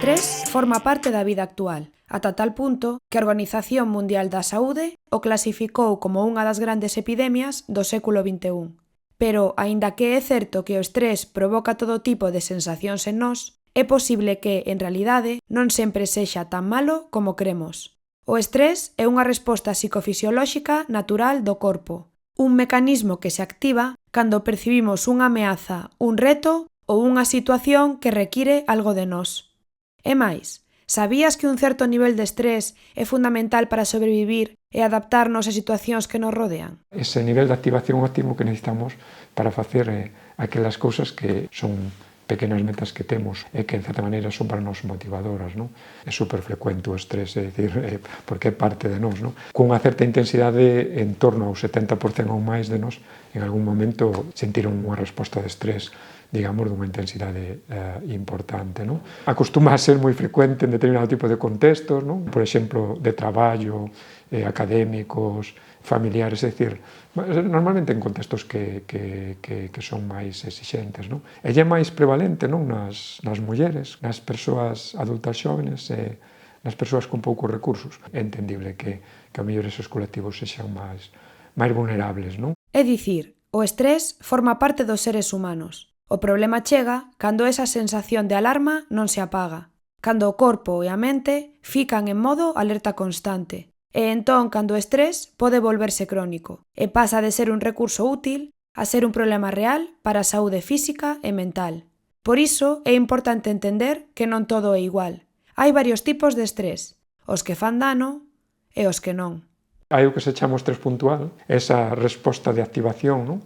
estrés forma parte da vida actual, ata tal punto que a Organización Mundial da Saúde o clasificou como unha das grandes epidemias do século XXI. Pero, aínda que é certo que o estrés provoca todo tipo de sensacións en nós, é posible que, en realidade, non sempre sexa tan malo como cremos. O estrés é unha resposta psicofisiolóxica natural do corpo, un mecanismo que se activa cando percibimos unha ameaza, un reto ou unha situación que require algo de nós. E máis, sabías que un certo nivel de estrés é fundamental para sobrevivir e adaptarnos a situacións que nos rodean? Ese nivel de activación óptimo que necesitamos para facer aquelas cousas que son pequenas metas que temos e que, en certa maneira, son para nós motivadoras, non? É superfrecuente o estrés, é dicir, porque é parte de nós, non? Cunha certa intensidade, en torno ao 70% ou máis de nós, en algún momento sentiron unha resposta de estrés, digamos, dunha intensidade importante, non? Acostuma a ser moi frecuente en determinado tipo de contextos, non? Por exemplo, de traballo, académicos, familiares, é dicir, normalmente en contextos que son máis exixentes, non? E é máis prevalente, non, nas mulleres, nas persoas adultas xóvenes e nas persoas con poucos recursos. É entendible que a mellor esos colectivos sexan máis vulnerables, non? É dicir, o estrés forma parte dos seres humanos. O problema chega cando esa sensación de alarma non se apaga, cando o corpo e a mente fican en modo alerta constante, e entón cando o estrés pode volverse crónico, e pasa de ser un recurso útil a ser un problema real para a saúde física e mental. Por iso é importante entender que non todo é igual. Hai varios tipos de estrés, os que fan dano e os que non. Hai o que se chama o estrés puntual, esa resposta de activación, non?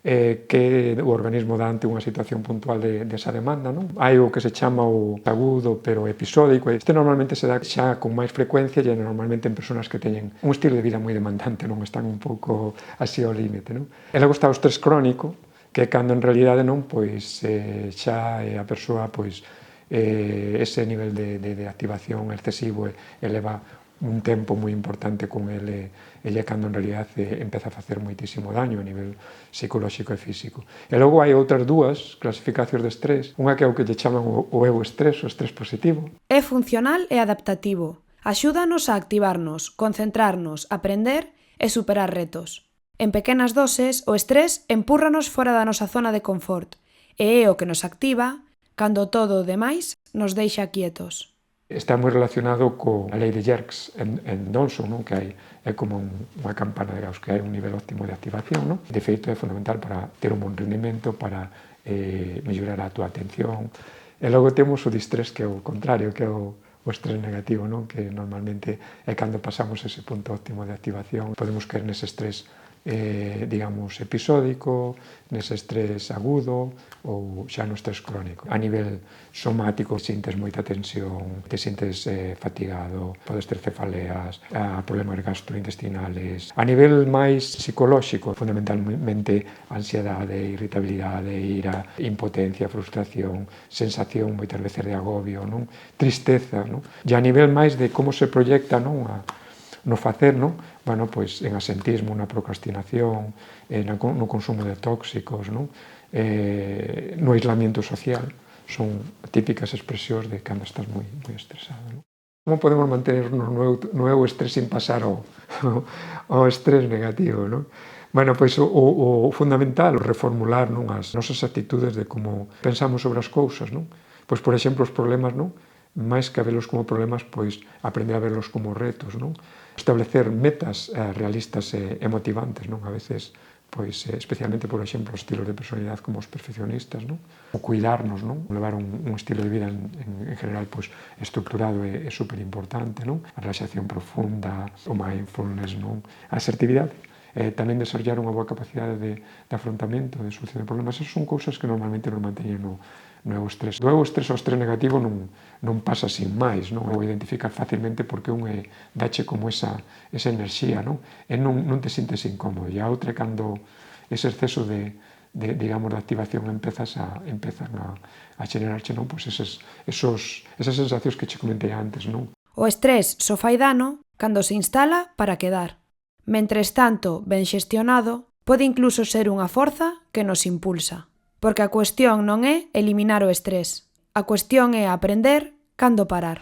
Que o organismo dá ante unha situación puntual desa demanda, non? Hai o que se chama o agudo pero episódico. Este normalmente se dá xa con máis frecuencia e normalmente en persoas que teñen un estilo de vida moi demandante, non están un pouco así ao límite, non? E logo está o estrés crónico, que cando en realidade non, pois xa a persoa, pois ese nivel de activación excesivo eleva un tempo moi importante con ele e cando en realidad empeza a facer moitísimo daño a nivel psicolóxico e físico. E logo hai outras dúas clasificacións de estrés, unha que é o que lle chaman o euestrés, o estrés positivo. É funcional e adaptativo. Axúdanos a activarnos, concentrarnos, aprender e superar retos. En pequenas doses, o estrés empúrranos fora da nosa zona de confort e é o que nos activa cando todo o demais nos deixa quietos. Está moi relacionado coa lei de Yerkes en Dawson, non? Que é como unha campana de Gauss, que hai un nivel óptimo de activación, non? De feito, é fundamental para ter un bon rendimento, para mellorar a túa atención. E logo temos o distrés, que é o contrario, que é o estrés negativo, non? Que normalmente é cando pasamos ese punto óptimo de activación. Podemos caer nese estrés digamos, episódico, nese estrés agudo ou xa no estrés crónico. A nivel somático, sintes moita tensión, te sintes fatigado, podes ter cefaleas, problemas gastrointestinales. A nivel máis psicolóxico, fundamentalmente ansiedade, irritabilidade, ira, impotencia, frustración, sensación moitas veces de agobio, non? Tristeza, non? E a nivel máis de como se proyecta, non? No facer, non? Bueno, pois en asentismo, na procrastinación, no consumo de tóxicos, non? No aislamiento social, son típicas expresións de cando estás moi estresado, non? Como podemos mantenernos no eu estrés sin pasar ao estrés negativo, non? Bueno, pois o fundamental, reformular, non? As nosas actitudes de como pensamos sobre as cousas, non? Pois, por exemplo, os problemas, non? Máis que a velos como problemas, pois aprender a verlos como retos, non? Establecer metas realistas e motivantes, non? A veces, pois, especialmente, por exemplo, os estilos de personalidade como os perfeccionistas, non? O cuidarnos, non? Levar un estilo de vida en general, pois, estructurado é super importante, non? A relaxación profunda, o mindfulness, non? A asertividade. Tamén desarrollar unha boa capacidade de afrontamento, de solución de problemas. Esas son cousas que normalmente nos manteñen no eu estrés. Do eu estrés ao estrés negativo non pasa sin máis, non? O identificas facilmente porque un dache como esa enerxía, non? E non te sintes incómodo. E a outra é cando ese exceso digamos, de activación empezan a generarche, non? Pois esas sensacións que che comentei antes, non? O estrés só fai dano cando se instala para quedar. Mentres tanto, ben xestionado, pode incluso ser unha forza que nos impulsa. Porque a cuestión non é eliminar o estrés. A cuestión é aprender cando parar.